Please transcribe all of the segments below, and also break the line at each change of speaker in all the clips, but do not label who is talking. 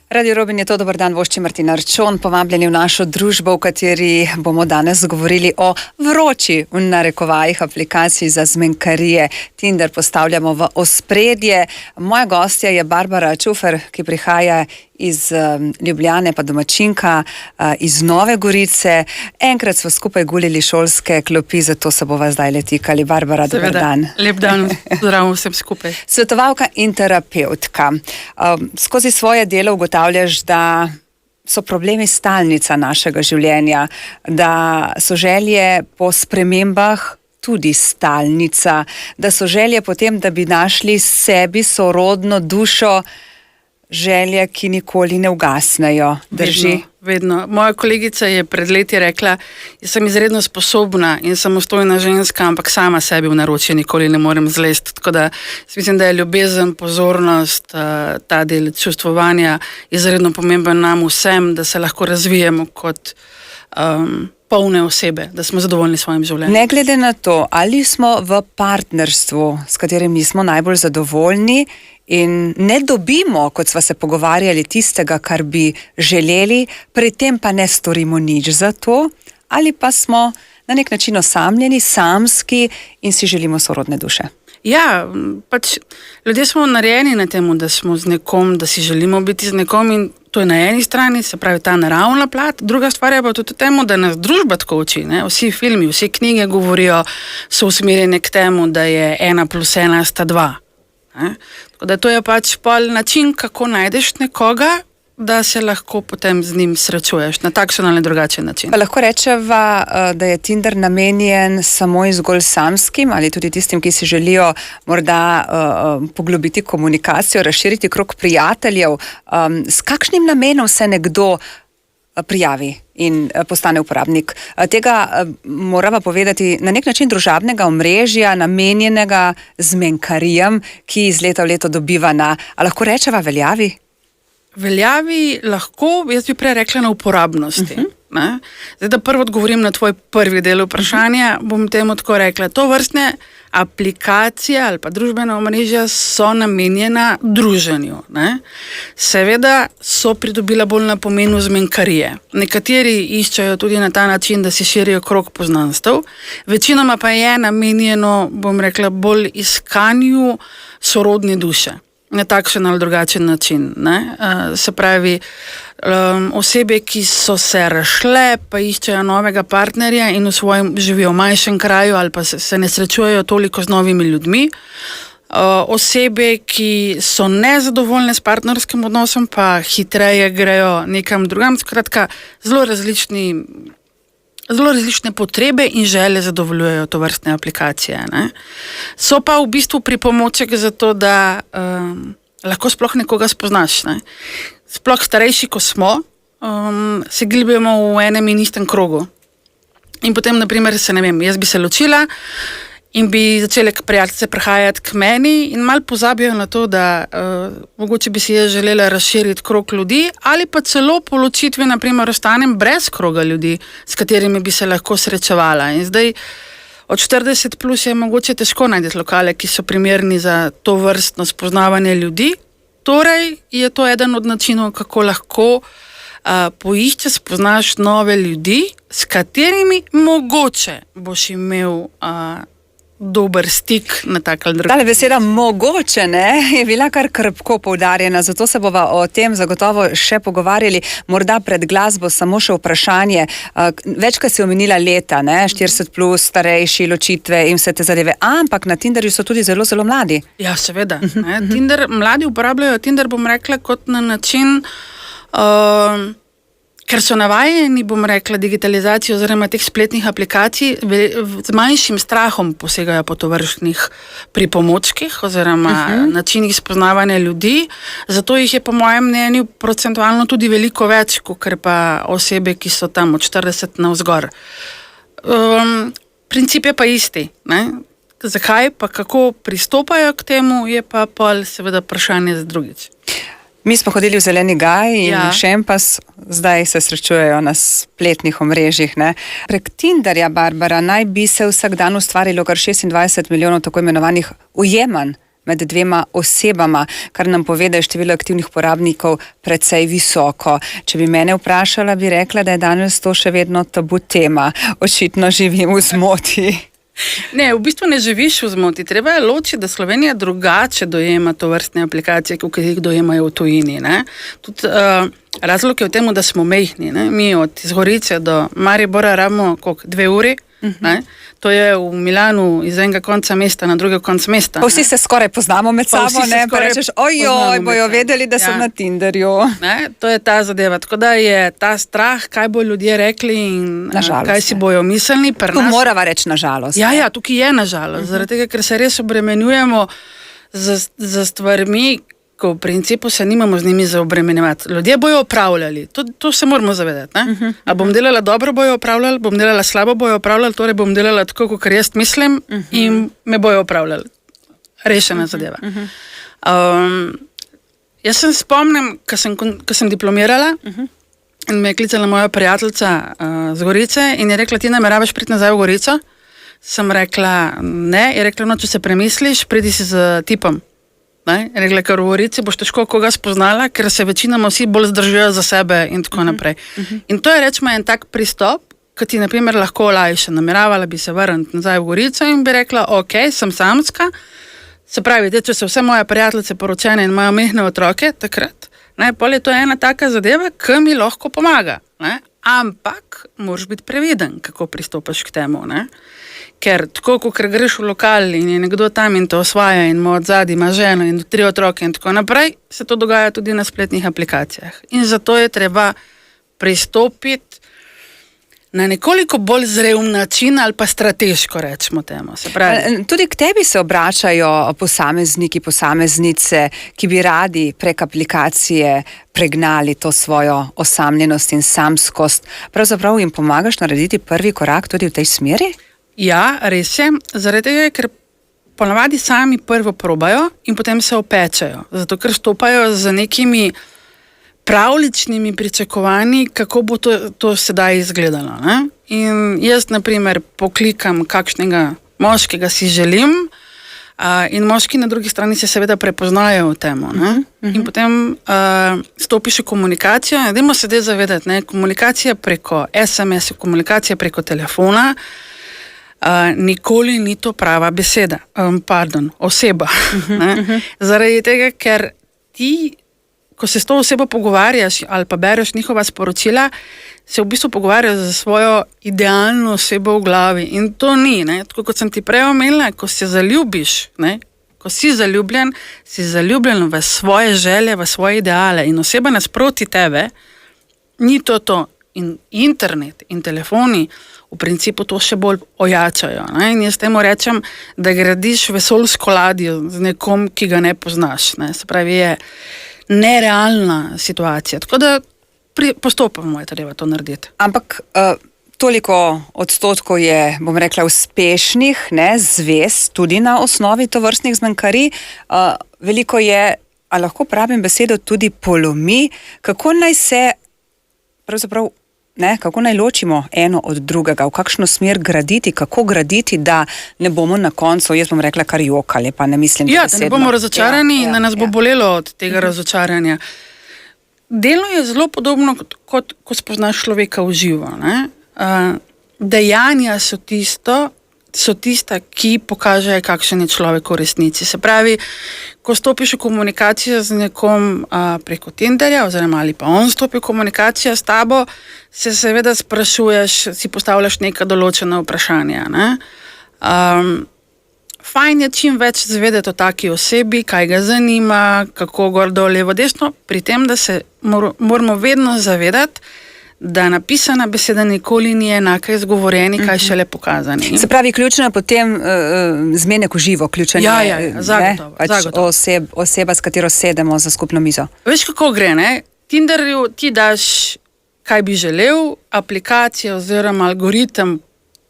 Radio Robin je to, dober dan, vošči Martina Arčon, povabljeni v našo družbo, v kateri bomo danes govorili o vroči, v narekovajih, aplikaciji za zmenkarije. Tinder postavljamo v ospredje. Moja gostja je Barbara Čufer, ki prihaja iz Ljubljane, pa domačinka iz Nove Gorice. Enkrat smo skupaj gulili šolske klopi, zato se bova zdaj letikali. Barbara, dober dan.
Lep dan, zdravo vsem skupaj.
Svetovalka in terapeutka. Skozi svoje delo ugotavljaš, da so problemi stalnica našega življenja, da so želje po spremembah tudi stalnica, da so želje potem, da bi našli sebi sorodno dušo, želje, ki nikoli ne ugasnejo. Drži?
Vedno. Moja kolegica je pred leti rekla, jaz sem izredno sposobna in samostojna ženska, ampak sama sebi v naročje nikoli ne morem zlesti. Tako da mislim, da je ljubezen, pozornost, ta del čustvovanja izredno pomemben nam vsem, da se lahko razvijemo kot polne osebe, da smo zadovoljni s svojim življenjem.
Ne glede na to, ali smo v partnerstvu, s katerim nismo najbolj zadovoljni, in ne dobimo, kot sva se pogovarjali, tistega, kar bi želeli, pri tem pa ne storimo nič za to, ali pa smo na nek način osamljeni, samski in si želimo sorodne duše.
Ja, pač ljudje smo narejeni na temu, da smo z nekom, da si želimo biti z nekom in to je na eni strani, se pravi ta naravna plat, druga stvar je pa tudi temu, da nas družba tako uči, ne? Vsi filmi, vse knjige govorijo, so usmerjene k temu, da je 1 + 1 = 2. Tako da to je pač pol način, kako najdeš nekoga, da se lahko potem z njim srečuješ na takšen ali drugačen način.
Pa lahko rečeva, da je Tinder namenjen samo in zgolj samskim ali tudi tistim, ki si želijo morda poglobiti komunikacijo, razširiti krog prijateljev. S kakšnim namenom se nekdo prijavi in postane uporabnik tega, morava povedati, na nek način družabnega omrežja, namenjenega zmenkarijem, ki iz leta v leto dobiva na, a lahko rečeva, veljavi?
Veljavi lahko, jaz bi prej rekla na uporabnosti. Zdaj, da prvo odgovorim na tvoj prvi del vprašanja, bom temu tako rekla. To vrstne aplikacije ali pa družbena omrežja so namenjena druženju. Seveda so pridobila bolj na pomenu zmenkarije. Nekateri iščejo tudi na ta način, da si širijo krog poznanstev. Večinoma pa je namenjeno, bom rekla, bolj iskanju sorodne duše. Na takšen ali drugačen način. Se pravi, osebe, ki so se razšle, pa iščejo novega partnerja in živijo v manjšem kraju ali pa se ne srečujejo toliko z novimi ljudmi. Osebe, ki so nezadovoljne s partnerskim odnosom, pa hitreje grejo nekam drugam. Skratka, zelo različne potrebe in želje zadovoljujejo to vrstne aplikacije. So pa v bistvu pripomoček za to, da lahko sploh nekoga spoznaš. Sploh starejši, ko smo, se gibljemo v enem in istem krogu. In potem, naprimer, jaz bi se ločila in bi začeli prijateljice prihajati k meni in malo pozabijo na to, da mogoče bi si jaz želela razširiti krog ljudi ali pa celo po ločitvi, naprimer, ostanem brez kroga ljudi, s katerimi bi se lahko srečevala. In zdaj od 40+ je mogoče težko najti lokale, ki so primerni za to vrstno spoznavanje ljudi. Torej je to eden od načinov, kako lahko poiščeš, spoznaš nove ljudi, s katerimi mogoče boš imel dober stik na tak ali drugi.
Tale beseda mogoče, je bila kar krpko poudarjena, zato se bova o tem zagotovo še pogovarjali. Morda pred glasbo samo še vprašanje. Večkrat si omenila leta, 40+, starejši, ločitve in vse te zadeve, ampak na Tinderju so tudi zelo, zelo mladi.
Ja, seveda. Mladi uporabljajo Tinder, bom rekla, kot na način, ker so navajeni, bom rekla, digitalizacijo oziroma teh spletnih aplikacij, z manjšim strahom posegajo po tovrstnih pripomočkih oziroma načinih spoznavanja ljudi. Zato jih je po mojem mnenju procentualno tudi veliko več, kot pa osebe, ki so tam od 40 navzgor. Princip je pa isti. Zakaj pa kako pristopajo k temu, je pa pol seveda vprašanje za drugič.
Mi smo hodili v Zeleni gaj in Šempas, zdaj se srečujejo na spletnih omrežjih. Prek Tinderja, Barbara, naj bi se vsak dan ustvarilo kar 26 milijonov tako imenovanih ujemanj med dvema osebama, kar nam pove, da je število aktivnih uporabnikov precej visoko. Če bi mene vprašala, bi rekla, da je danes to še vedno tabu tema. Očitno živim v zmoti.
Ne, v bistvu ne živiš v zmoti. Treba je ločiti, da Slovenija drugače dojema to vrstne aplikacije, kot jih dojemajo v tujini. Tudi razlog je v tem, da smo mejhni. Mi od iz Gorice do Maribora rabimo 2 uri. To je v Milanu iz enega konca mesta na drugega konca mesta.
Pa vsi se skoraj poznamo med sabo, pa rečeš, ojoj, bojo vedeli, da sem na Tinderju.
To je ta zadeva. Tako da je ta strah, kaj bo ljudje rekli in kaj si bojo mislili.
Tu morava reči nažalost.
Ja, tukaj je nažalost. Zaradi tega, ker se res obremenjujemo za stvarmi, ko v principu se nimamo z njimi za obremenjevati. Ljudje bojo opravljali, to se moramo zavedati. A bom delala dobro, bojo opravljali, bom delala slabo, bojo opravljali, torej bom delala tako, kot jaz mislim in me bojo opravljali. Rešena zadeva. Jaz se spomnim, ko sem diplomirala in me je klicala moja prijateljica z Gorice in je rekla, ti nameravaš priti nazaj v Gorico? Sem rekla, ne. Je rekla, no, če se premisliš, pridi si z tipom. Rekla, ker v Gorici boš težko koga spoznala, ker se večinoma vsi bolj zdržijo za sebe in tako naprej. In to je rečemo en tak pristop, ki ti na primer lahko olajša. Nameravala bi se vrniti nazaj v Gorico in bi rekla, ok, sem samska, se pravi, če so vse moje prijateljice poročene in imajo mehne otroke, takrat, pol je to ena taka zadeva, ki mi lahko pomaga. Ampak moraš biti previden, kako pristopaš k temu. Ker tako, ker greš v lokal in je nekdo tam in te osvaja in ima odzadaj, ima ženo in 3 otroke in tako naprej, se to dogaja tudi na spletnih aplikacijah. In zato je treba pristopiti na nekoliko bolj zrel način ali pa strateško, rečemo temu. Se pravi,
tudi k tebi se obračajo posamezniki, posameznice, ki bi radi prek aplikacije pregnali to svojo osamljenost in samskost. Pravzaprav jim pomagaš narediti prvi korak tudi v tej smeri?
Ja, res je. Zaradi tega, ker ponavadi sami prvo probajo in potem se opečajo. Zato, ker stopajo z nekimi pravličnimi pričakovanji, kako bo to sedaj izgledalo. In jaz, na primer, poklikam, kakšnega moškega si želim, in moški na drugi strani se seveda prepoznajo v temu. In potem stopiš v komunikacijo. Dajmo se zdaj zavedati, komunikacija preko SMS, komunikacija preko telefona, nikoli ni to prava beseda, oseba. Zaradi tega, ker ti, ko se s to osebo pogovarjaš ali pa bereš njihova sporočila, se v bistvu pogovarjaš za svojo idealno osebo v glavi. In to ni, tako kot sem ti prej omenila, ko se zaljubiš, ko si zaljubljen v svoje želje, v svoje ideale in oseba nasproti tebe, ni to. In internet in telefoni v principu to še bolj ojačajo. In jaz temu rečem, da gradiš vesoljsko ladjo z nekom, ki ga ne poznaš. Se pravi, je nerealna situacija. Tako da postopoma je treba to narediti.
Ampak toliko odstotkov je, bom rekla, uspešnih zvez tudi na osnovi tovrstnih znamkarij. Veliko je, a lahko pravim besedo, tudi polomi, kako naj se pravzaprav kako naj ločimo eno od drugega, v kakšno smer graditi, kako graditi, da ne bomo na koncu, jaz bom rekla, kar jokali, pa ne mislim,
da ne bomo razočarani in da nas bo bolelo od tega razočaranja. Delno je zelo podobno, kot ko spoznaš človeka v živo. Dejanja so tista, ki pokažejo, kakšen je človek v resnici. Se pravi, ko stopiš v komunikacijo z nekom preko Tinderja, oziroma ali pa on stopi v komunikacijo s tabo, se seveda sprašuješ, si postavljaš neka določena vprašanja. Fajn je čim več zvedeti o taki osebi, kaj ga zanima, kako gor, dol, levo, desno, pri tem, da se moramo vedno zavedati, da napisana beseda nikoli ni enaka izgovorjeni, kaj šele pokazani.
Se pravi, ključno je potem zmenek v živo, ključno je
zagotovo.
Oseba, s katero sedemo za skupno mizo.
Veš, kako gre, Tinderju ti daš, kaj bi želel, aplikacija oziroma algoritem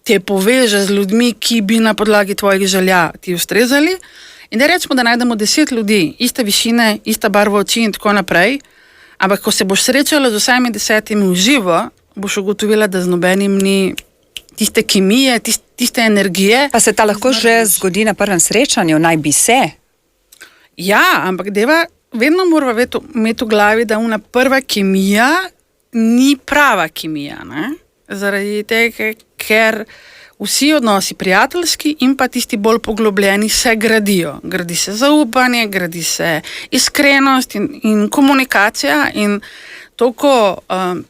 te poveže z ljudmi, ki bi na podlagi tvojih želja ti ustrezali. In da rečemo, da najdemo 10 ljudi, iste višine, ista barva oči in tako naprej. Ampak, ko se boš srečala z vsemi 10 v živo, boš ugotovila, da z nobenim ni tiste kemije, tiste energije.
Pa se ta lahko že zgodi na prvem srečanju, naj bi se?
Ja, ampak vedno moramo imeti v glavi, da ona prva kemija ni prava kemija. Ne? Zaradi tega, ker vsi odnosi prijateljski in pa tisti bolj poglobljeni se gradijo. Gradi se zaupanje, gradi se iskrenost in komunikacija in toliko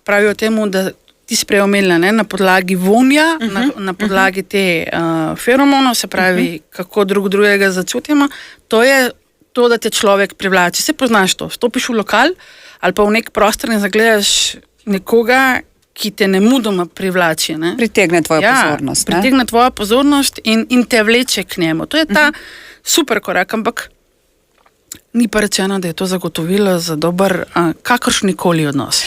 pravijo temu, da ti si prej omenila, na podlagi vonja, na podlagi te feromonov, se pravi, kako drugega začutimo, to je to, da te človek privlači. Se poznaš to, stopiš v lokal ali pa v nek prostor in zagledaš nekoga, ki te nemudoma privlači. Ne?
Pritegne tvojo pozornost.
Pritegne tvojo pozornost in te vleče k njemu. To je ta super korak, ampak ni pa rečeno, da je to zagotovilo za dober kakršnikoli odnos.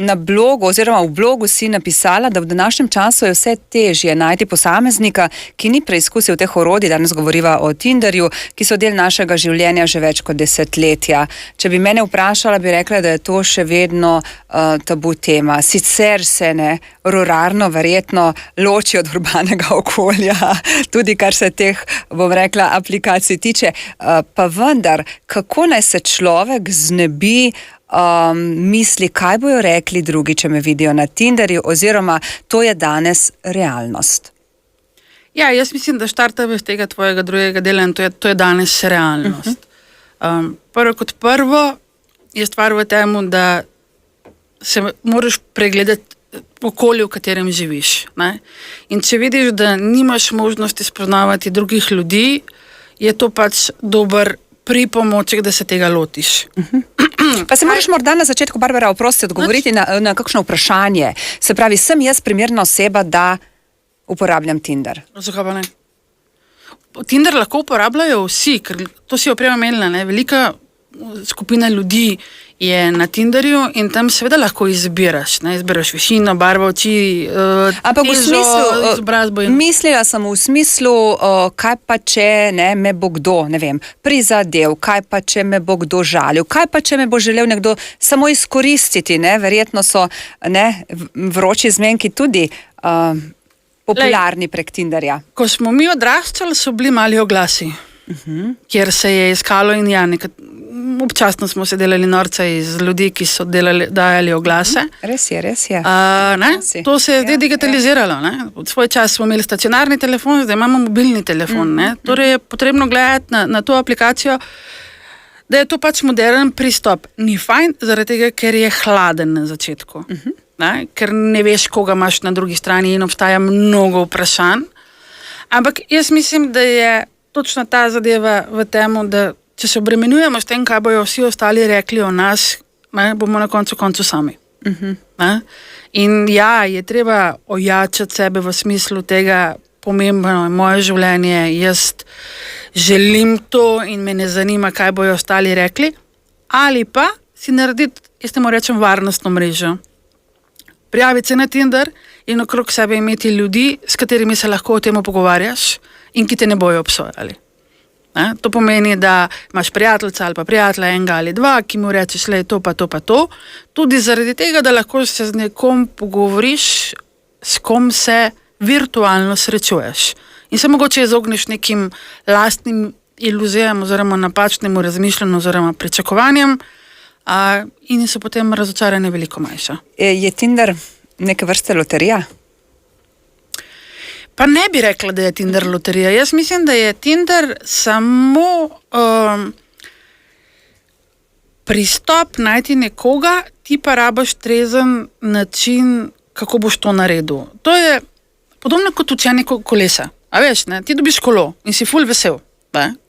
Na blogu oziroma v blogu si napisala, da v današnjem času je vse težje najti posameznika, ki ni preizkusil teh orodij, danes govoriva o Tinderju, ki so del našega življenja že več kot desetletja. Če bi mene vprašala, bi rekla, da je to še vedno tabu tema. Sicer se ruralno verjetno loči od urbanega okolja, tudi kar se teh, bom rekla, aplikacij tiče. Pa vendar, kako naj se človek znebi misli, kaj bojo rekli drugi, če me vidijo na Tinderju, oziroma to je danes realnost?
Ja, jaz mislim, da štartamo iz tega tvojega drugega dela in to je danes realnost. Prvo kot prvo je stvar v temu, da se moraš pregledati okolje, v katerem živiš. Ne? In če vidiš, da nimaš možnosti spoznavati drugih ljudi, je to pač dober pripomoček, da se tega lotiš.
Pa se moraš morda na začetku, Barbara, oprosti odgovoriti na kakšno vprašanje. Se pravi, sem jaz primerna oseba, da uporabljam Tinder?
Zakaj pa ne? Tinder lahko uporabljajo vsi, ker to si oprema omenila, velika skupina ljudi je na Tinderju in tam seveda lahko izbiraš. Izbiraš višino, barvo oči, težo, izobrazbo.
Mislila sem v smislu, kaj pa če me bo kdo, prizadev, kaj pa če me bo kdo žalil, kaj pa če me bo želel nekdo samo izkoristiti. Verjetno so vroči zmenki tudi popularni prek Tinderja.
Ko smo mi odraščali, so bili mali oglasi, kjer se je iskalo in občasno smo se delali norca iz ljudi, ki so dajali oglase.
Res je.
To se je zdaj digitaliziralo. V svoj čas smo imeli stacionarni telefon, zdaj imamo mobilni telefon. Torej je potrebno gledati na to aplikacijo, da je to pač modern pristop. Ni fajn, zaradi tega, ker je hladen na začetku. Ker ne veš, koga imaš na drugi strani in obstaja mnogo vprašanj. Ampak jaz mislim, da je točno ta zadeva v temu, da če se obremenjujemo s tem, kaj bojo vsi ostali rekli o nas, bomo na koncu sami. In je treba ojačati sebe v smislu tega, pomembno je moje življenje, jaz želim to in me ne zanima, kaj bojo ostali rekli, ali pa si narediti, jaz temu rečem, varnostno mrežo. Prijaviti se na Tinder in okrog sebe imeti ljudi, s katerimi se lahko o tem pogovarjaš in ki te ne bojo obsojali. To pomeni, da imaš prijateljca ali pa prijatelja enega ali dva, ki mu rečeš, to pa to, tudi zaradi tega, da lahko se z nekom pogovoriš, s kom se virtualno srečuješ. In se mogoče izogneš nekim lastnim iluzijam oziroma napačnemu razmišljanju oziroma pričakovanjem in so potem razočarane veliko manjša.
Je Tinder neke vrste loterija?
Pa ne bi rekla, da je Tinder loterija. Jaz mislim, da je Tinder samo pristop najti nekoga, ti pa rabaš trezen način, kako boš to naredil. To je podobno kot učenje kolesa. A veš, ti dobiš kolo in si ful vesel.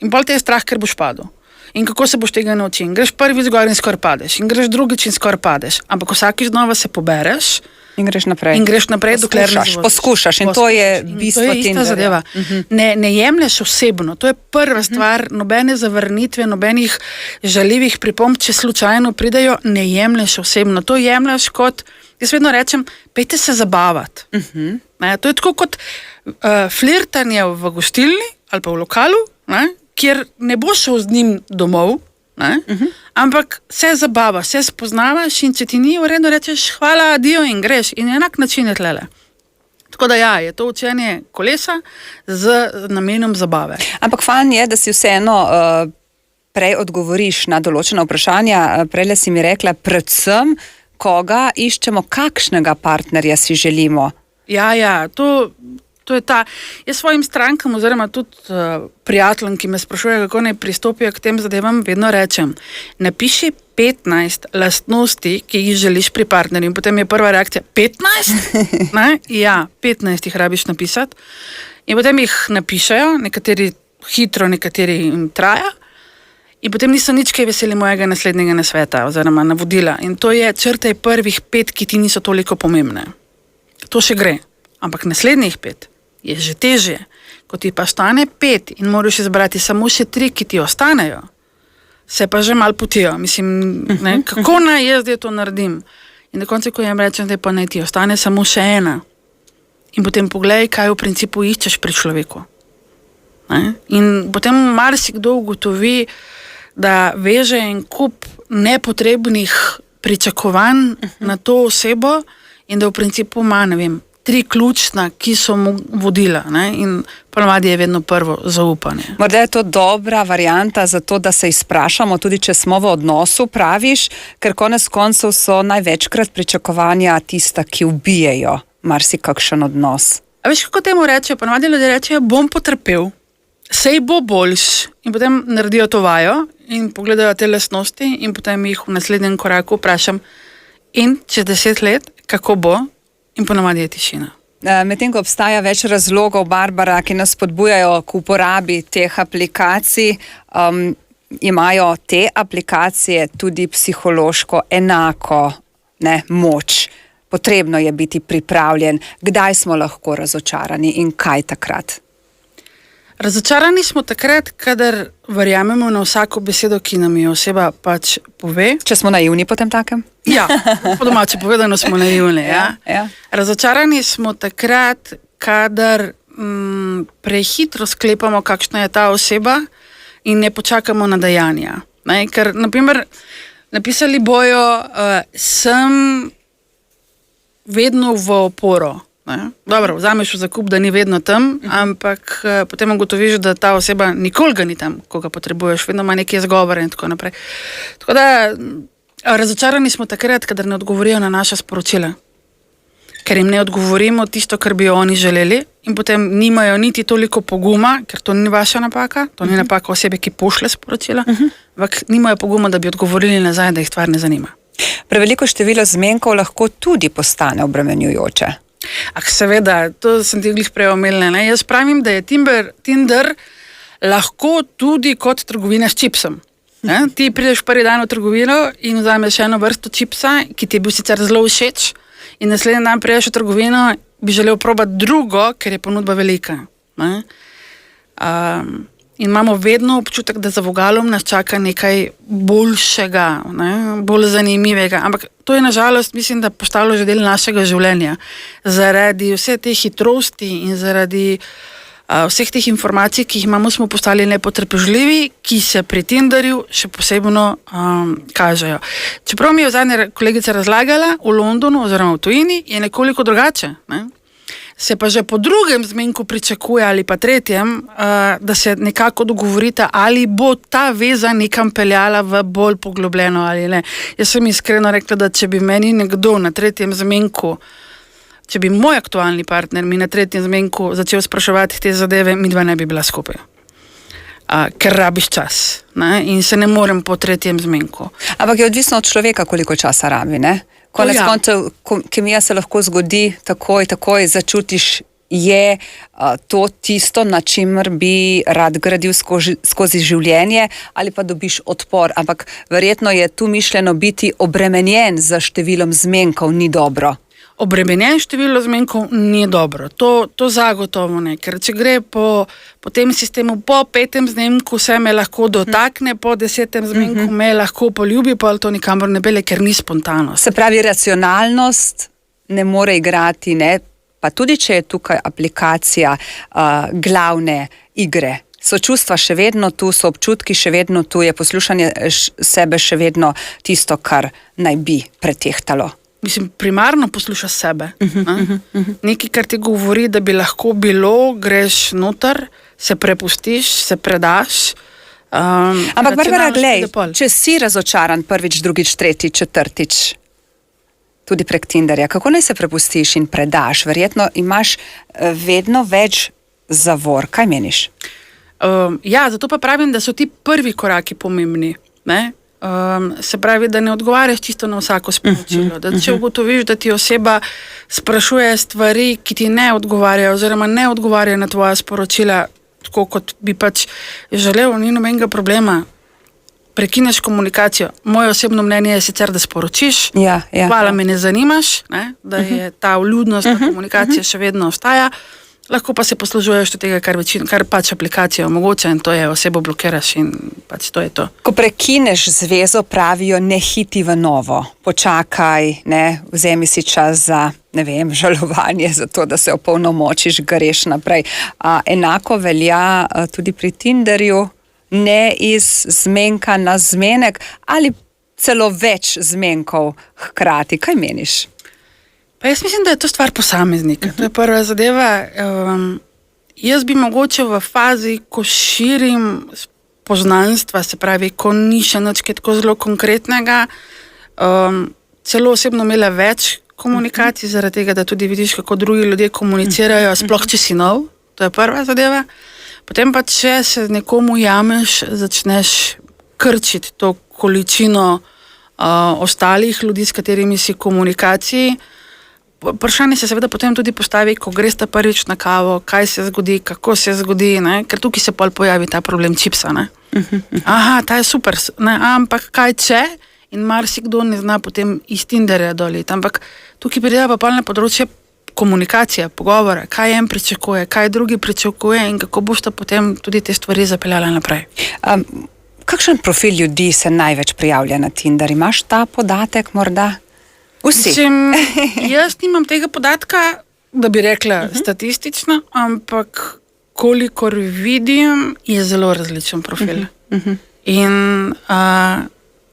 In bolj te je strah, ker boš padel. In kako se boš tega naučil? In greš prvič gor in skoraj padeš. In greš drugič in skoraj padeš. Ampak vsakič znova se pobereš.
In greš naprej, dokler ne poskušaš. In to je bistvo Tinderja. To je ista zadeva.
Ne jemlješ osebno. To je prva stvar. Nobene zavrnitve, nobenih žaljivih pripomb, če slučajno pridejo, ne jemlješ osebno. To jemlješ kot, jaz vedno rečem, pejte se zabavati. To je tako kot flirtanje v gostilni ali pa v lokalu, kjer ne boš šel z njim domov, ampak se zabavaš, se spoznavaš in če ti ni v redu, rečeš hvala, adijo in greš. In enak način je tlele. Tako da je to učenje kolesa z namenom zabave.
Ampak fajn je, da si vseeno prej odgovoriš na določena vprašanja. Prejle si mi rekla, predvsem, koga iščemo, kakšnega partnerja si želimo.
Ja, to je ta. Jaz svojim strankam oziroma tudi prijateljem, ki me sprašujejo, kako naj pristopijo k tem zadevam, vedno rečem, napiši 15 lastnosti, ki jih želiš pri partnerju. In potem je prva reakcija, 15? Ne? Ja, 15 jih rabiš napisati. In potem jih napišejo, nekateri hitro, nekateri jim traja. In potem niso nič kaj veseli mojega naslednjega nasveta oziroma navodila. In to je, črtaj prvih 5, ki ti niso toliko pomembne. To še gre. Ampak naslednjih 5 je že težje. Ko ti pa stane 5 in moraš izbrati samo še 3, ki ti ostanejo, se pa že malo potijo. Mislim, ne, kako naj jaz zdaj to naredim? In na koncu, ko jim rečem, da pa naj ti ostane samo še 1. In potem pogledaj, kaj v principu iščeš pri človeku. Ne? In potem marsikdo ugotovi, da veže en kup nepotrebnih pričakovanj na to osebo in da v principu ima, 3 ključna, ki so mu vodila. Ne? In ponavadi je vedno prvo zaupanje.
Morda je to dobra varianta za to, da se izprašamo, tudi če smo v odnosu, praviš, ker konec koncev so največkrat pričakovanja tista, ki ubijejo marsikakšen odnos.
A veš, kako temu rečejo? Ponavadi ljudje rečejo, bom potrpel, sej bo boljš. In potem naredijo to vajo in pogledajo te lastnosti in potem jih v naslednjem koraku vprašam, in čez 10 let, kako bo? In ponavadi je tišina.
Medtem ko obstaja več razlogov, Barbara, ki nas spodbujajo k uporabi teh aplikacij, imajo te aplikacije tudi psihološko enako moč. Potrebno je biti pripravljen. Kdaj smo lahko razočarani in kaj takrat?
Razočarani smo takrat, kadar verjamemo na vsako besedo, ki nam jo oseba pač pove.
Če smo naivni potem takem?
Ja, po domače povedano smo naivni.
Ja.
Razočarani smo takrat, kadar prehitro sklepamo, kakšna je ta oseba in ne počakamo na dejanja. Ne? Ker, na primer, napisali bojo, sem vedno v oporo. Ne? Dobro, vzameš v zakup, da ni vedno tam, ampak potem ugotoviš, da ta oseba nikoli ga ni tam, ko ga potrebuješ, vedno ima nekaj izgovore in tako naprej. Tako da razočarani smo takrat, kadar ne odgovorijo na naša sporočila. Ker jim ne odgovorimo tisto, kar bi oni želeli in potem nimajo niti toliko poguma, ker to ni vaša napaka, to ni napaka osebe, ki pošlje sporočila, ampak nimajo poguma, da bi odgovorili nazaj, da jih stvar ne zanima.
Preveliko število zmenkov lahko tudi postane obremenjujoče.
Seveda, to sem ti glih prej omenila. Jaz pravim, da je Tinder lahko tudi kot trgovina s čipsom. Ti prideš prvi dan v trgovino in vzameš eno vrsto čipsa, ki ti je bil sicer zelo všeč, in naslednji dan prideš v trgovino, bi želel probati drugo, ker je ponudba velika. In imamo vedno občutek, da za vogalom nas čaka nekaj boljšega, bolj zanimivega. Ampak to je nažalost, mislim, da postalo že del našega življenja. Zaradi vse te hitrosti in zaradi vseh teh informacij, ki jih imamo, smo postali nepotrpežljivi, ki se pri Tinderju še posebno kažejo. Čeprav mi je zadnja kolegica razlagala, v Londonu oziroma v tujini je nekoliko drugače. Se pa že po drugem zmenku pričakuje ali pa tretjem, da se nekako dogovorita, ali bo ta veza nekam peljala v bolj poglobljeno ali ne. Jaz sem iskreno rekla, da če bi meni nekdo na tretjem zmenku, če bi moj aktualni partner mi na tretjem zmenku začel spraševati te zadeve, midva ne bi bila skupaj. Ker rabiš čas, in se ne morem po tretjem zmenku.
Ampak je odvisno od človeka, koliko časa rabi, ne? Konec koncev, kemija se lahko zgodi takoj začutiš, je to tisto, na čimer bi rad gradil skozi življenje, ali pa dobiš odpor. Ampak verjetno je tu mišljeno biti obremenjen za številom zmenkov, ni dobro.
Obremenjen število zmenkov ni dobro. To zagotovo ne. Ker če gre po tem sistemu, po 5. zmenku se me lahko dotakne, po 10. zmenku me lahko poljubi, pa to nikamor ne pelje, ker ni spontanost.
Se pravi, racionalnost ne more igrati, ne? Pa tudi, če je tukaj aplikacija glavne igre. So čustva še vedno tu, so občutki še vedno tu, je poslušanje sebe še vedno tisto, kar naj bi pretehtalo.
Mislim, primarno poslušaš sebe. Nekaj, kar ti govori, da bi lahko bilo, greš noter, se prepustiš, se predaš,
Ampak Barbara, glej,
pol.
če si razočaran prvič, drugič, tretjič, četrtič, tudi prek Tinderja, kako naj se prepustiš in predaš? Verjetno imaš vedno več zavor. Kaj meniš?
Ja, zato pa pravim, da so ti prvi koraki pomembni. Ne? Se pravi, da ne odgovarjaš čisto na vsako sporočilo. Da če ugotoviš, da ti oseba sprašuje stvari, ki ti ne odgovarjajo oziroma ne odgovarjajo na tvoja sporočila, tako kot bi pač želel, ni nobenega problema. Prekineš komunikacijo. Moje osebno mnenje je sicer, da sporočiš, hvala, me ne zanimaš, ne? Da je ta vljudnost komunikacije še vedno ostaja. Lahko pa se poslužuješ tega, kar pač aplikacija omogoča, in to je, osebo blokiraš in pač to je to.
Ko prekineš zvezo, pravijo, ne hiti v novo. Počakaj, ne, vzemi si čas za, ne vem, žalovanje, za to, da se opolnomočiš, greš naprej. Enako velja tudi pri Tinderju, ne iz zmenka na zmenek ali celo več zmenkov hkrati. Kaj meniš?
Pa jaz mislim, da je to stvar posameznika. To je prva zadeva. Jaz bi mogoče v fazi, ko širim poznanstva, se pravi, ko ni še nič tako zelo konkretnega, celo osebno imela več komunikacij, zaradi tega, da tudi vidiš, kako drugi ljudje komunicirajo, sploh če si nov. To je prva zadeva. Potem pa, če se nekomu jameš, začneš krčiti to količino ostalih ljudi, s katerimi si v komunikaciji. Vprašanje se seveda potem tudi postavi, ko greš prvič na kavo, kaj se zgodi, kako se zgodi, ne? Ker tukaj se pol pojavi ta problem čipsa. Ne? Aha, ta je super, ne? Ampak kaj če? In marsikdo ne zna potem iz Tinderja doliti. Ampak tukaj pride pa pol na področje komunikacije, pogovora, kaj en pričakuje, kaj drugi pričakuje in kako boš potem tudi te stvari zapeljala naprej.
Kakšen profil ljudi se največ prijavlja na Tinder? Imaš ta podatek morda? Vsi.
Jaz nimam tega podatka, da bi rekla statistično, ampak kolikor vidim, je zelo različen profil. In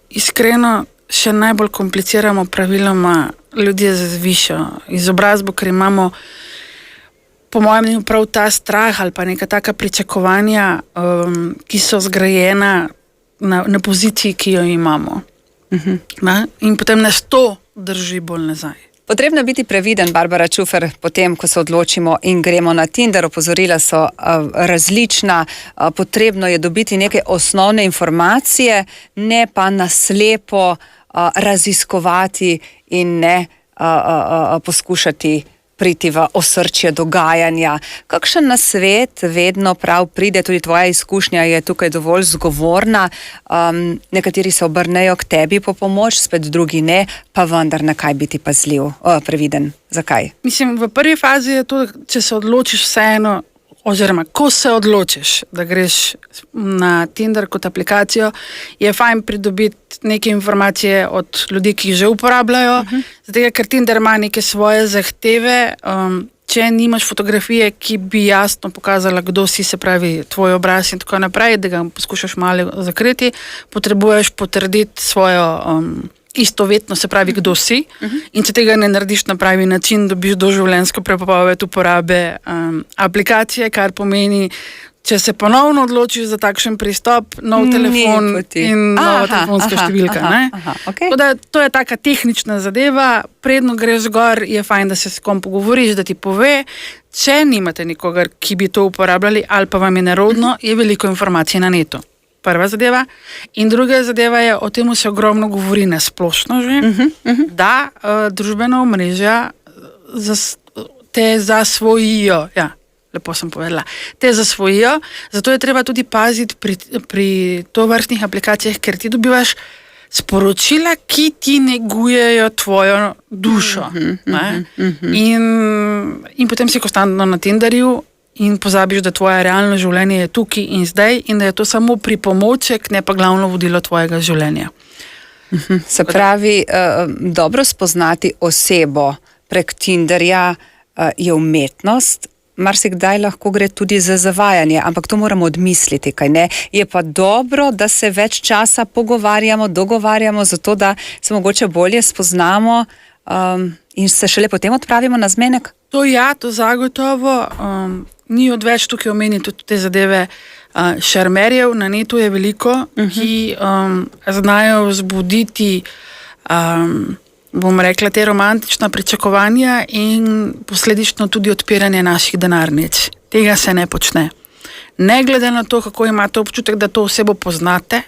iskreno še najbolj kompliciramo praviloma ljudje z višjo izobrazbo, ker imamo po mojem mnenju prav ta strah ali pa neka taka pričakovanja, ki so zgrajena na poziciji, ki jo imamo. In potem nas to drži bolj nazaj.
Potrebno biti previden, Barbara Čufer, potem, ko se odločimo in gremo na Tinder. Opozorila so različna, potrebno je dobiti neke osnovne informacije, ne pa naslepo raziskovati in ne poskušati priti v osrčje dogajanja. Kakšen nasvet vedno prav pride, tudi tvoja izkušnja je tukaj dovolj zgovorna, nekateri se obrnejo k tebi po pomoč, spet drugi ne, pa vendar na kaj biti pazljiv, previden. Zakaj?
Mislim, v prvi fazi je to, če se odločiš vseeno, oziroma ko se odločiš, da greš na Tinder kot aplikacijo, je fajn pridobiti neke informacije od ljudi, ki jih že uporabljajo, zato ker Tinder ima neke svoje zahteve, če nimaš fotografije, ki bi jasno pokazala, kdo si, se pravi tvoj obraz in tako naprej, da ga poskušaš malo zakriti, potrebuješ potrditi svojo istovetno, se pravi, kdo si, in če tega ne narediš na pravi način, dobiš doživljenjsko prepoved uporabe aplikacije, kar pomeni, če se ponovno odločiš za takšen pristop, nov telefon in nova telefonska številka.
Okay.
To je taka tehnična zadeva, predno greš gor, je fajn, da se s kom pogovoriš, da ti pove, če nimate nikogar, ki bi to uporabljali, ali pa vam je nerodno, je veliko informacij na netu. Prva zadeva. In druga zadeva je, o tem se ogromno govori na splošno že, da družbena omrežja te zasvojijo. Ja, lepo sem povedala. Te zasvojijo, zato je treba tudi paziti pri tovrstnih aplikacijah, ker ti dobivaš sporočila, ki ti negujejo tvojo dušo. In potem si konstantno na Tinderju in pozabiš, da tvoje realno življenje je tukaj in zdaj in da je to samo pripomoček, ne pa glavno vodilo tvojega življenja.
Se pravi, dobro spoznati osebo prek Tinderja je umetnost, marsikdaj lahko gre tudi za zavajanje, ampak to moramo odmisliti, kaj ne? Je pa dobro, da se več časa pogovarjamo, dogovarjamo, zato da se mogoče bolje spoznamo in se šele potem odpravimo na zmenek.
To zagotovo. Ni odveč tukaj omeniti tudi te zadeve Šarmerjev na netu je veliko, ki znajo vzbuditi, bom rekla, te romantična pričakovanja in posledično tudi odpiranje naših denarnic. Tega se ne počne. Ne glede na to, kako imate občutek, da to osebo poznate,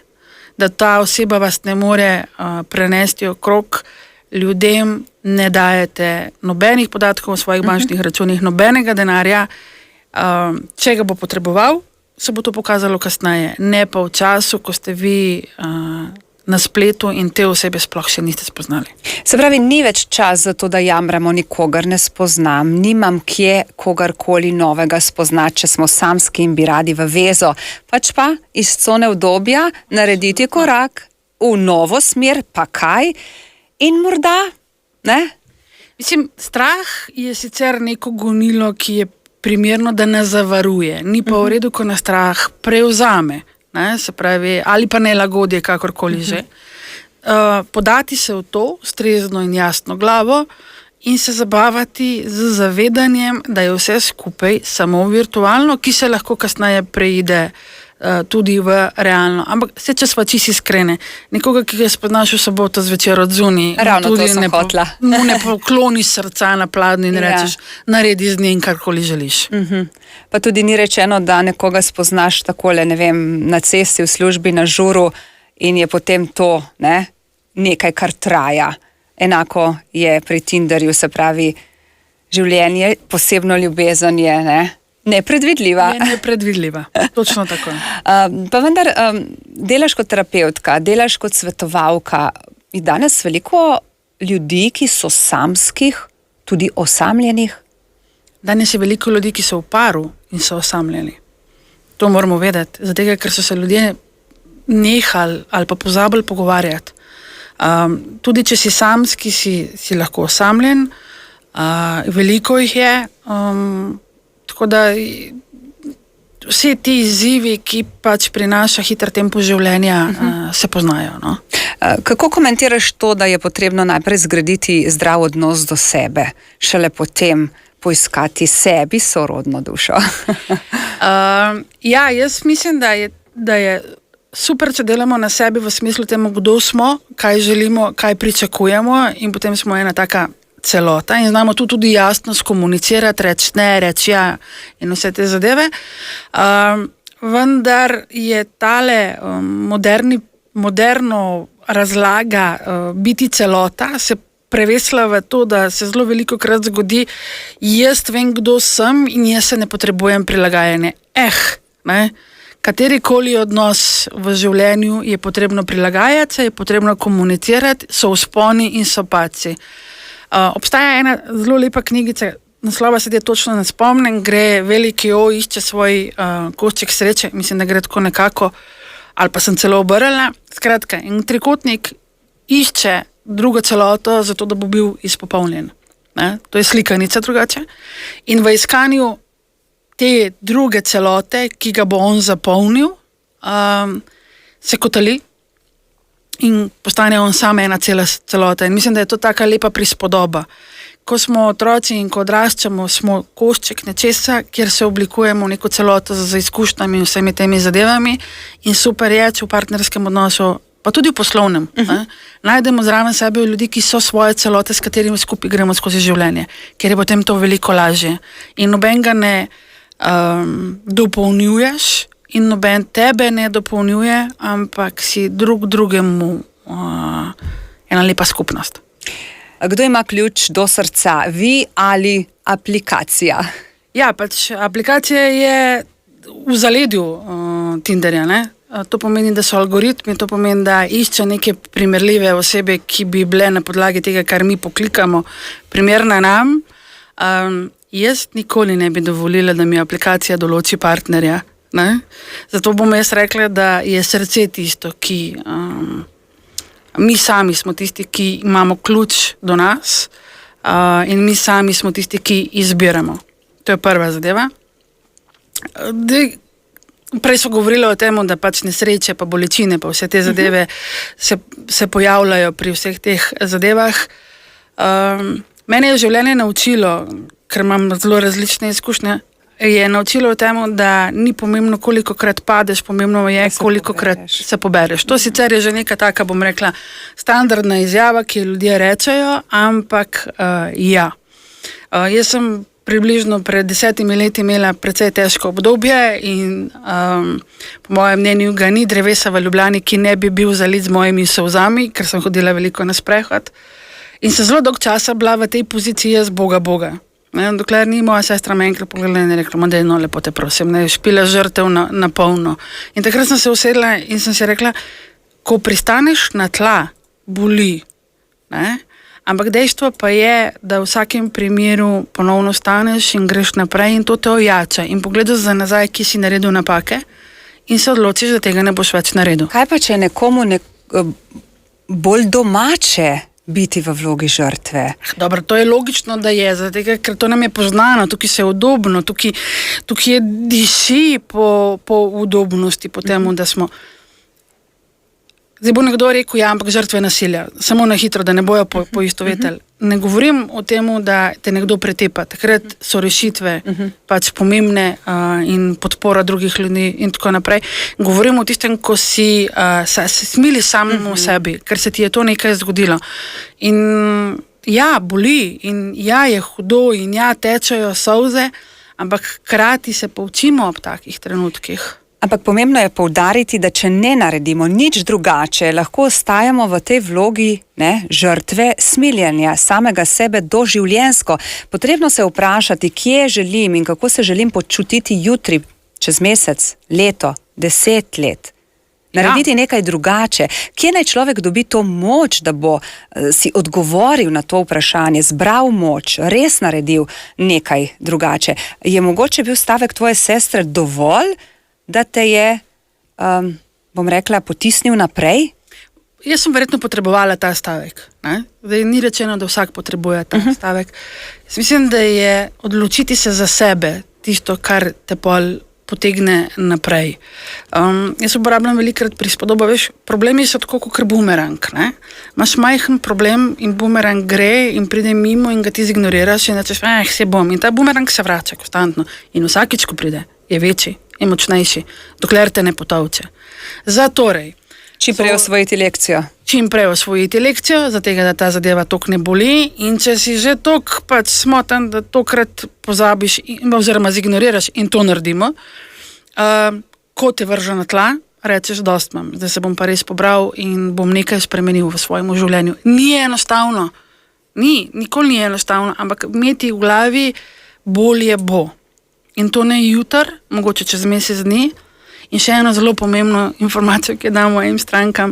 da ta oseba vas ne more prenesti okrog, ljudem ne dajete nobenih podatkov o svojih bančnih računih, nobenega denarja. Če ga bo potreboval, se bo to pokazalo kasneje. Ne pa v času, ko ste vi na spletu in te osebe sploh še niste spoznali.
Se pravi, ni več čas za to, da jamramo, nikogar ne spoznam, nimam kje kogarkoli novega spoznati, če smo samski in bi radi v vezo, pač pa iz cone udobja narediti korak v novo smer, pa kaj? In morda, ne?
Mislim, strah je sicer neko gonilo, ki je primerno, da nas zavaruje. Ni pa v redu, ko nas strah prevzame. Ne, se pravi, ali pa nelagodje, kakorkoli že. Podati se v to strezno in jasno glavo in se zabavati z zavedanjem, da je vse skupaj samo virtualno, ki se lahko kasneje preide tudi v realno. Ampak če sva čisto iskrene, nekoga, ki ga spoznaš v soboto zvečer od zunaj,
ravno to sem hotla.
Mu ne pokloniš srca na pladnju in rečeš, naredi z njim karkoli želiš.
Pa tudi ni rečeno, da nekoga spoznaš takole, ne vem, na cesti, v službi, na žuru in je potem to nekaj, kar traja. Enako je pri Tinderju, se pravi, življenje, posebno ljubezen je, nepredvidljiva.
Je nepredvidljiva, točno tako.
Pa vendar, delaš kot terapevtka, delaš kot svetovalka. Je danes veliko ljudi, ki so samskih, tudi osamljenih?
Danes je veliko ljudi, ki so v paru in so osamljeni. To moramo vedeti, zato ker so se ljudje nehali ali pa pozabili pogovarjati. Tudi če si samski, si lahko osamljen, veliko jih je, tako da vsi ti izzivi, ki pač prinaša hiter tempo življenja, se poznajo. No?
Kako komentiraš to, da je potrebno najprej zgraditi zdrav odnos do sebe, šele potem poiskati sebi sorodno dušo?
Jaz mislim, da je super, če delamo na sebi v smislu temu, kdo smo, kaj želimo, kaj pričakujemo in potem smo ena taka celota in znamo tu tudi jasno skomunicirati, reči ne, reči ja in vse te zadeve. Vendar je tale moderno razlaga biti celota, se prevesla v to, da se zelo veliko krat zgodi, jaz vem, kdo sem in jaz se ne potrebujem prilagajanja. Katerikoli odnos v življenju je potrebno prilagajati, se je potrebno komunicirati, so vzponi in so padci. Obstaja ena zelo lepa knjigica, naslova se točno ne spomnim, gre veliki išče svoj košček sreče, mislim, da gre tako nekako, ali pa sem celo obrnila. Skratka, en trikotnik išče drugo celoto, zato da bo bil izpopolnjen. To je slikanica drugače. In v iskanju te druge celote, ki ga bo on zapolnil, se kotali in postane on sam ena celota. In mislim, da je to taka lepa prispodoba. Ko smo otroci in ko odraščamo, smo košček nečesa, kjer se oblikujemo v neko celoto z izkušnjami in vsemi temi zadevami in super je, če v partnerskem odnosu, pa tudi v poslovnem, najdemo zraven sebe ljudi, ki so svoje celote, s katerimi skupaj gremo skozi življenje, ker je potem to veliko lažje. In noben ga ne dopolnjuješ in noben tebe ne dopolnjuje, ampak si drugemu ena lepa skupnost.
Kdo ima ključ do srca, vi ali aplikacija?
Ja, pač aplikacija je v zaledju Tinderja, ne? To pomeni, da so algoritmi, to pomeni, da išče neke primerljive osebe, ki bi bile na podlagi tega, kar mi poklikamo, primerna nam. Jaz nikoli ne bi dovolila, da mi aplikacija določi partnerja. Ne? Zato bom jaz rekla, da je srce tisto, ki mi sami smo tisti, ki imamo ključ do nas in mi sami smo tisti, ki izbiramo. To je prva zadeva. Prej so govorili o tem, da pač nesreče, pa bolečine, pa vse te zadeve se pojavljajo pri vseh teh zadevah. Mene je življenje naučilo, ker imam zelo različne izkušnje, je naučilo o tem, da ni pomembno, kolikokrat padeš, pomembno je, kolikokrat se pobereš. To sicer je že neka taka, bom rekla, standardna izjava, ki ljudje rečejo, ampak ja. Jaz sem približno pred 10 leti imela precej težko obdobje in po mojem mnenju ga ni drevesa v Ljubljani, ki ne bi bil zalit z mojimi solzami, ker sem hodila veliko na sprehod. In sem zelo dolg časa bila v tej poziciji jaz Boga. Dokler ni moja sestra me enkrat pogledala in rekla, da je no, lepo te prosim, ne špila žrtev na polno. In takrat sem se usedla in sem si rekla, ko pristaneš na tla, boli, ne? Ampak dejstvo pa je, da v vsakem primeru ponovno staneš in greš naprej in to te ojača in pogledaš za nazaj, ki si naredil napake in se odločiš, da tega ne boš več naredil.
Kaj pa, če je nekomu bolj domače biti v vlogi žrtve?
Dobro, to je logično, da je, zato, ker to nam je poznano, tukaj se je udobno, tukaj je diši po udobnosti, po temu, da smo. Zdaj bo nekdo rekel, ja, ampak žrtve nasilja, samo na hitro, da ne bojo poistovetili. Ne govorim o tem, da te nekdo pretepa. Takrat so rešitve pač pomembne in podpora drugih ljudi in tako naprej. Govorim o tistem, ko si se smili samemu sebi, ker se ti je to nekaj zgodilo. In ja, boli in ja, je hudo in ja, tečejo solze, ampak hkrati se poučimo ob takih trenutkih.
Ampak pomembno je poudariti, da če ne naredimo nič drugače, lahko ostajamo v tej vlogi žrtve smiljenja samega sebe doživljenjsko. Potrebno se vprašati, kje želim in kako se želim počutiti jutri, čez mesec, leto, 10 let. Narediti nekaj drugače. Kje naj človek dobi to moč, da bo si odgovoril na to vprašanje, zbral moč, res naredil nekaj drugače? Je mogoče bil stavek tvoje sestre dovolj, da te je, bom rekla, potisnil naprej?
Jaz sem verjetno potrebovala ta stavek. Zdaj ni rečeno, da vsak potrebuje ta stavek. Jaz mislim, da je odločiti se za sebe tisto, kar te pol potegne naprej. Jaz uporabljam velikrat prispodobo, veš, problemi so tako kot bumerang. Imaš majhen problem in bumerang gre in pride mimo in ga ti zignoriraš in rečeš, se bom. In ta bumerang se vrača konstantno. In vsakič, ko pride, je večji in močnejši, dokler te ne potovče. Zatorej,
čim prej osvojiti lekcijo.
Čim prej osvojiti lekcijo, zato da ta zadeva tok ne boli in če si že tok pač smotan, da tokrat pozabiš oziroma zignoriraš in to naredimo, ko te vrže na tla, rečeš, dost imam, zdaj se bom pa res pobral in bom nekaj spremenil v svojem življenju. Ni enostavno, nikoli ni enostavno, ampak imeti v glavi bolje bo. In to ne jutr, mogoče čez mesec dni. In še eno zelo pomembno informacijo, ki jo dam mojim strankam,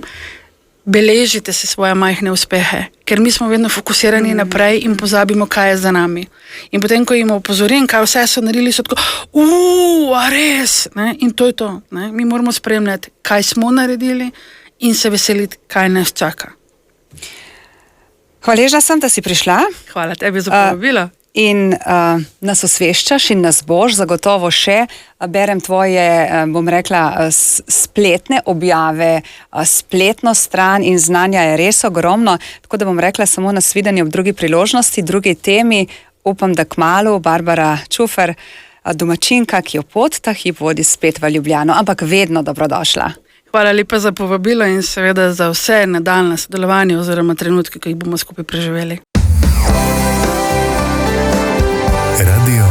beležite se svoje majhne uspehe, ker mi smo vedno fokusirani naprej in pozabimo, kaj je za nami. In potem, ko jim opozorim, kaj vse so naredili, so tako, a res, in to je to. Mi moramo spremljati, kaj smo naredili in se veseliti, kaj nas čaka.
Hvaležna sem, da si prišla.
Hvala tebi za povabilo.
In nas osveščaš in nas boš zagotovo še. Berem tvoje, bom rekla, spletne objave, spletno stran in znanja je res ogromno, tako da bom rekla samo nasvidenje ob drugi priložnosti, drugi temi. Upam, da kmalu Barbara Čufer, domačinka, ki jo pot ta hip vodi spet v Ljubljano, ampak vedno dobrodošla.
Hvala lepa za povabilo in seveda za vse nadaljnje sodelovanje oziroma trenutke, ki jih bomo skupaj preživeli.
Radio